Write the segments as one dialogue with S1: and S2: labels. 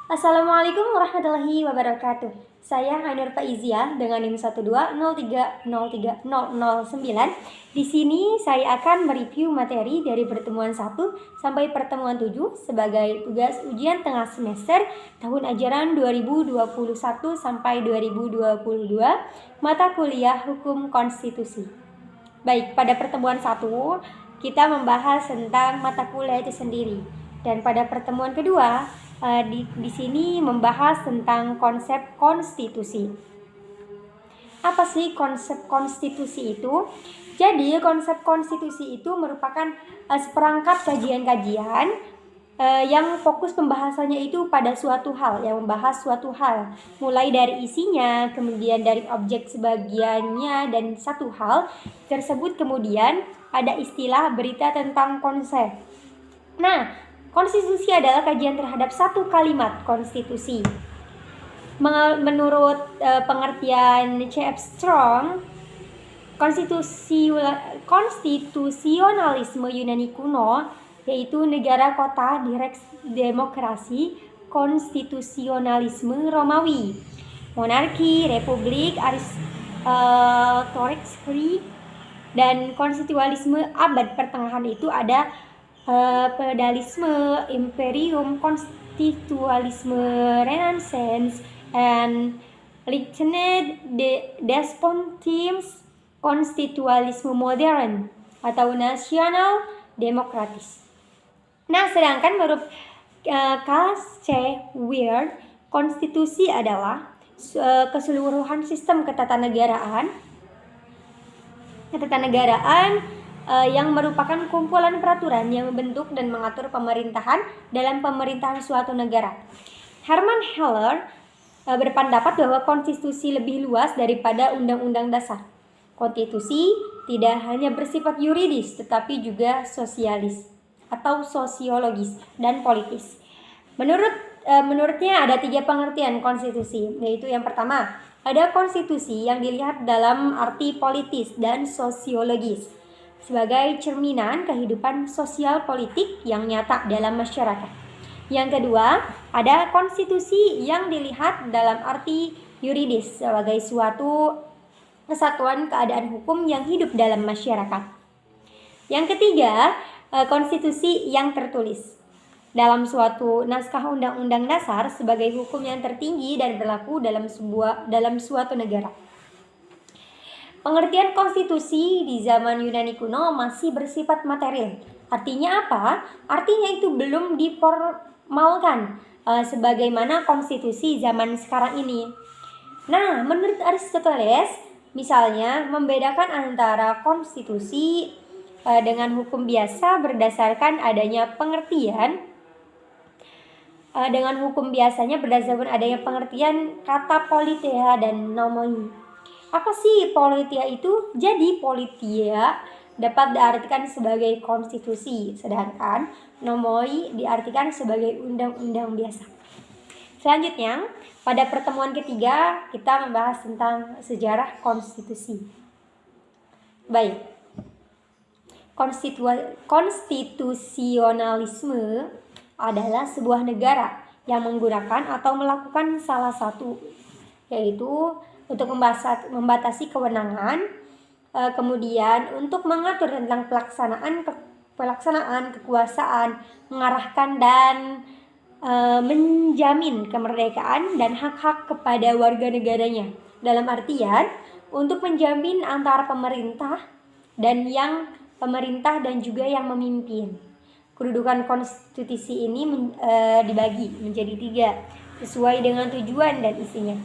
S1: Assalamualaikum warahmatullahi wabarakatuh. Saya Ainur Faizia dengan NIM 120303009. Di sini saya akan mereview materi dari pertemuan 1 sampai pertemuan 7 sebagai tugas ujian tengah semester tahun ajaran 2021 sampai 2022 mata kuliah Hukum Konstitusi. Baik, pada pertemuan 1 kita membahas tentang mata kuliah itu sendiri. Dan pada pertemuan kedua di sini membahas tentang konsep konstitusi. Apa sih konsep konstitusi itu? Jadi konsep konstitusi itu merupakan seperangkat kajian-kajian yang fokus pembahasannya itu pada suatu hal, yang membahas suatu hal, mulai dari isinya, kemudian dari objek sebagiannya, dan satu hal tersebut kemudian ada istilah berita tentang konsep. Nah, konstitusi adalah kajian terhadap satu kalimat konstitusi. Menurut pengertian C.F. Strong, konstitusionalisme Yunani kuno yaitu negara kota demokrasi, konstitusionalisme Romawi, monarki, republik, aristokrasi, dan konstitusionalisme abad pertengahan itu ada feudalisme, imperium, konstitusionalisme Renaissance, and Lieutenant despotism, konstitusionalisme modern atau nasional demokratis. Nah, sedangkan menurut K.C. Weir, konstitusi adalah keseluruhan sistem ketatanegaraan yang merupakan kumpulan peraturan yang membentuk dan mengatur pemerintahan dalam pemerintahan suatu negara. Hermann Heller berpendapat bahwa konstitusi lebih luas daripada undang-undang dasar. Konstitusi tidak hanya bersifat yuridis tetapi juga sosialis atau sosiologis dan politis. Menurutnya ada 3 pengertian konstitusi, yaitu yang pertama, ada konstitusi yang dilihat dalam arti politis dan sosiologis sebagai cerminan kehidupan sosial politik yang nyata dalam masyarakat. Yang kedua, ada konstitusi yang dilihat dalam arti yuridis sebagai suatu kesatuan keadaan hukum yang hidup dalam masyarakat. Yang ketiga, konstitusi yang tertulis dalam suatu naskah undang-undang dasar sebagai hukum yang tertinggi dan berlaku dalam suatu negara. Pengertian konstitusi di zaman Yunani kuno masih bersifat material. Artinya apa? Artinya itu belum diformalkan sebagaimana konstitusi zaman sekarang ini. Nah, menurut Aristoteles, misalnya membedakan antara konstitusi dengan hukum biasa berdasarkan adanya pengertian kata politeia dan nomoi. Apa sih politia itu? Jadi politia dapat diartikan sebagai konstitusi, sedangkan nomoi diartikan sebagai undang-undang biasa. Selanjutnya, pada pertemuan ketiga kita membahas tentang sejarah konstitusi. Baik. Konstitusionalisme adalah sebuah negara yang menggunakan atau melakukan salah satu, yaitu untuk membatasi kewenangan, kemudian untuk mengatur tentang pelaksanaan kekuasaan, mengarahkan dan menjamin kemerdekaan dan hak-hak kepada warga negaranya. Dalam artian untuk menjamin antara pemerintah dan juga yang memimpin. Kedudukan konstitusi ini dibagi menjadi 3 sesuai dengan tujuan dan isinya.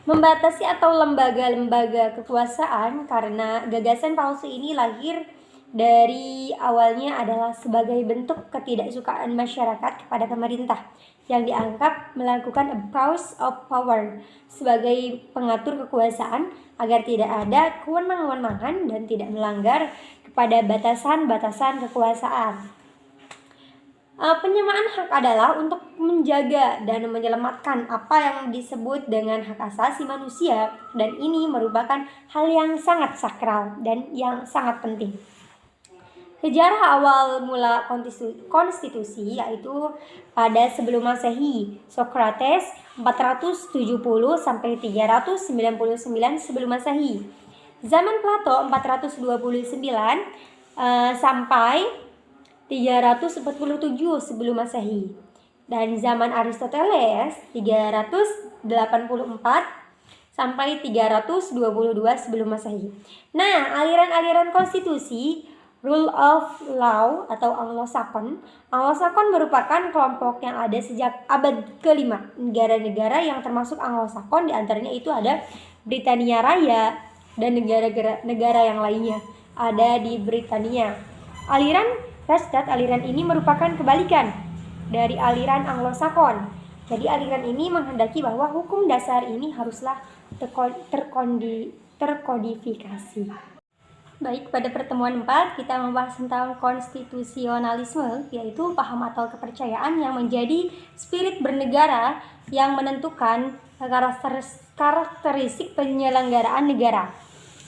S1: Membatasi atau lembaga-lembaga kekuasaan, karena gagasan palsu ini lahir dari awalnya adalah sebagai bentuk ketidaksukaan masyarakat kepada pemerintah yang dianggap melakukan abuse of power sebagai pengatur kekuasaan agar tidak ada kewenangan dan tidak melanggar kepada batasan-batasan kekuasaan. Penyamaan hak adalah untuk menjaga dan menyelamatkan apa yang disebut dengan hak asasi manusia, dan ini merupakan hal yang sangat sakral dan yang sangat penting. Sejarah awal mula konstitusi yaitu pada sebelum Masehi, Socrates 470 sampai 399 sebelum Masehi. Zaman Plato 429 sampai 347 sebelum Masehi. Dan zaman Aristoteles 384 sampai 322 sebelum Masehi. Nah, aliran-aliran konstitusi rule of law atau Anglo-Saxon. Anglo-Saxon merupakan kelompok yang ada sejak abad ke-5. Negara-negara yang termasuk Anglo-Saxon diantaranya itu ada Britania Raya dan negara yang lainnya ada di Britania. Aliran Reichsstadt, aliran ini merupakan kebalikan dari aliran Anglo-Saxon. Jadi aliran ini menghendaki bahwa hukum dasar ini haruslah terkodifikasi. Baik, pada pertemuan 4 kita membahas tentang konstitusionalisme, yaitu paham atau kepercayaan yang menjadi spirit bernegara yang menentukan karakteristik penyelenggaraan negara.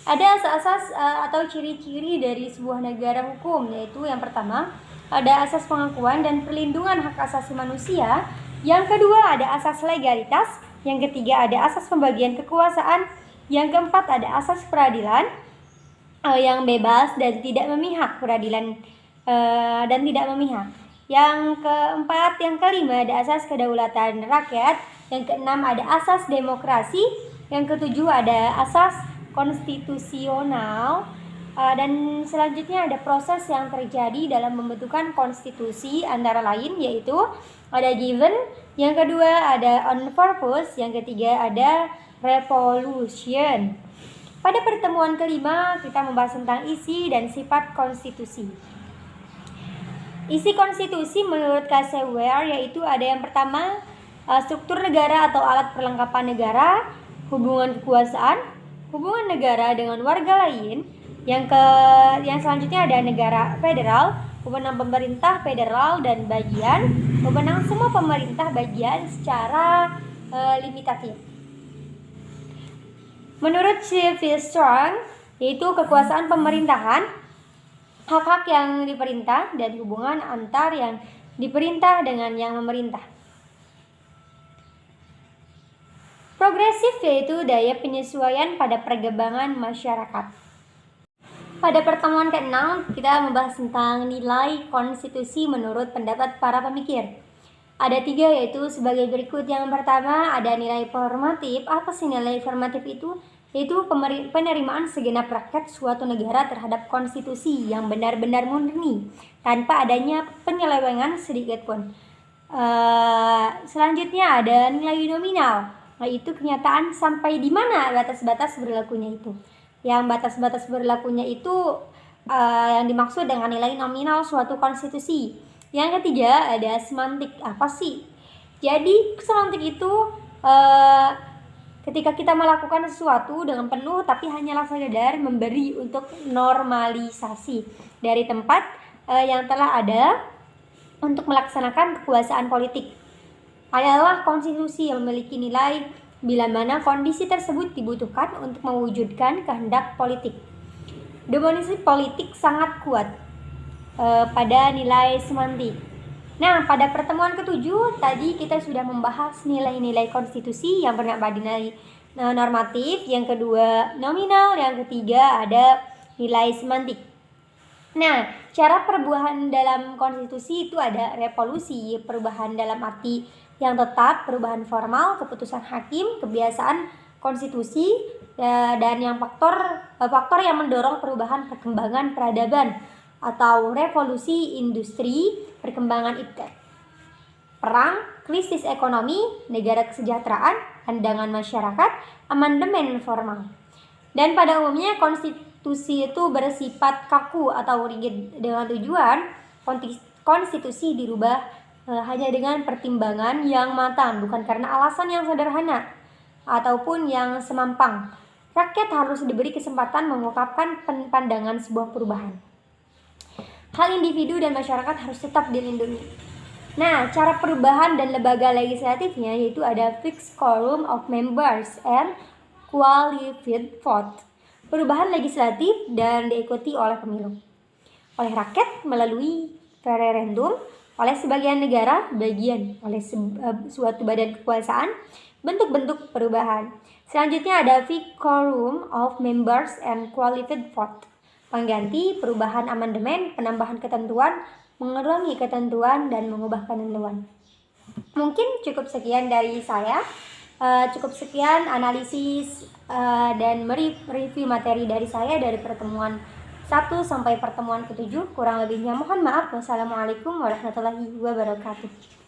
S1: Ada asas-asas atau ciri-ciri dari sebuah negara hukum, yaitu yang pertama ada asas pengakuan dan perlindungan hak asasi manusia, yang kedua ada asas legalitas, yang ketiga ada asas pembagian kekuasaan, yang keempat ada asas peradilan yang bebas dan tidak memihak, dan tidak memihak. Yang keempat, yang kelima ada asas kedaulatan rakyat, yang keenam ada asas demokrasi, yang ketujuh ada asas konstitusional, dan selanjutnya ada proses yang terjadi dalam pembentukan konstitusi, antara lain yaitu ada given, yang kedua ada on purpose, yang ketiga ada revolution. Pada pertemuan kelima kita membahas tentang isi dan sifat konstitusi. Isi konstitusi menurut Caseware yaitu ada yang pertama struktur negara atau alat perlengkapan negara, hubungan kekuasaan, hubungan negara dengan warga lain. Yang selanjutnya ada negara federal, wewenang pemerintah federal dan bagian, wewenang semua pemerintah bagian secara limitatif. Menurut Sylvia Strong, yaitu kekuasaan pemerintahan, hak-hak yang diperintah dan hubungan antar yang diperintah dengan yang memerintah. Progresif yaitu daya penyesuaian pada perkembangan masyarakat. Pada pertemuan ke-6 kita membahas tentang nilai konstitusi menurut pendapat para pemikir. Ada 3 yaitu sebagai berikut. Yang pertama ada nilai formatif. Apa sih nilai formatif itu? Yaitu penerimaan segenap rakyat suatu negara terhadap konstitusi yang benar-benar murni tanpa adanya penyelewengan sedikit pun. Selanjutnya ada nilai nominal, yaitu kenyataan sampai di mana batas-batas berlakunya itu. Yang batas-batas berlakunya itu yang dimaksud dengan nilai nominal suatu konstitusi. Yang ketiga ada semantik. Apa sih? Jadi semantik itu ketika kita melakukan sesuatu dengan penuh tapi hanyalah sekedar memberi untuk normalisasi dari tempat yang telah ada untuk melaksanakan kekuasaan politik. Adalah konstitusi yang memiliki nilai bila mana kondisi tersebut dibutuhkan untuk mewujudkan kehendak politik. Dominasi politik sangat kuat pada nilai semantik. Nah, pada pertemuan ke-7 tadi kita sudah membahas nilai-nilai konstitusi. Yang pertama nilai normatif, yang kedua nominal, yang ketiga ada nilai semantik. Nah, cara perubahan dalam konstitusi itu ada revolusi, perubahan dalam arti yang tetap, perubahan formal, keputusan hakim, kebiasaan konstitusi, dan yang faktor yang mendorong perubahan perkembangan peradaban atau revolusi industri, perkembangan iptek, perang, krisis ekonomi, negara kesejahteraan, pandangan masyarakat, amandemen formal. Dan pada umumnya konstitusi itu bersifat kaku atau rigid dengan tujuan konstitusi dirubah hanya dengan pertimbangan yang matang, bukan karena alasan yang sederhana ataupun yang semampang. Rakyat harus diberi kesempatan mengungkapkan pandangan sebuah perubahan. Hal individu dan masyarakat harus tetap dilindungi. Nah, cara perubahan dan lembaga legislatifnya yaitu ada fixed quorum of members and qualified vote. Perubahan legislatif dan diikuti oleh pemilu. oleh rakyat melalui referendum, oleh sebagian negara bagian, oleh suatu badan kekuasaan, bentuk-bentuk perubahan. Selanjutnya ada quorum of members and qualified vote. Pengganti, perubahan amandemen, penambahan ketentuan, mengurangi ketentuan, dan mengubah ketentuan. Mungkin cukup sekian dari saya. Cukup sekian analisis dan review materi dari saya dari pertemuan 1 sampai pertemuan ke-7. Kurang lebihnya mohon maaf. Wassalamualaikum warahmatullahi wabarakatuh.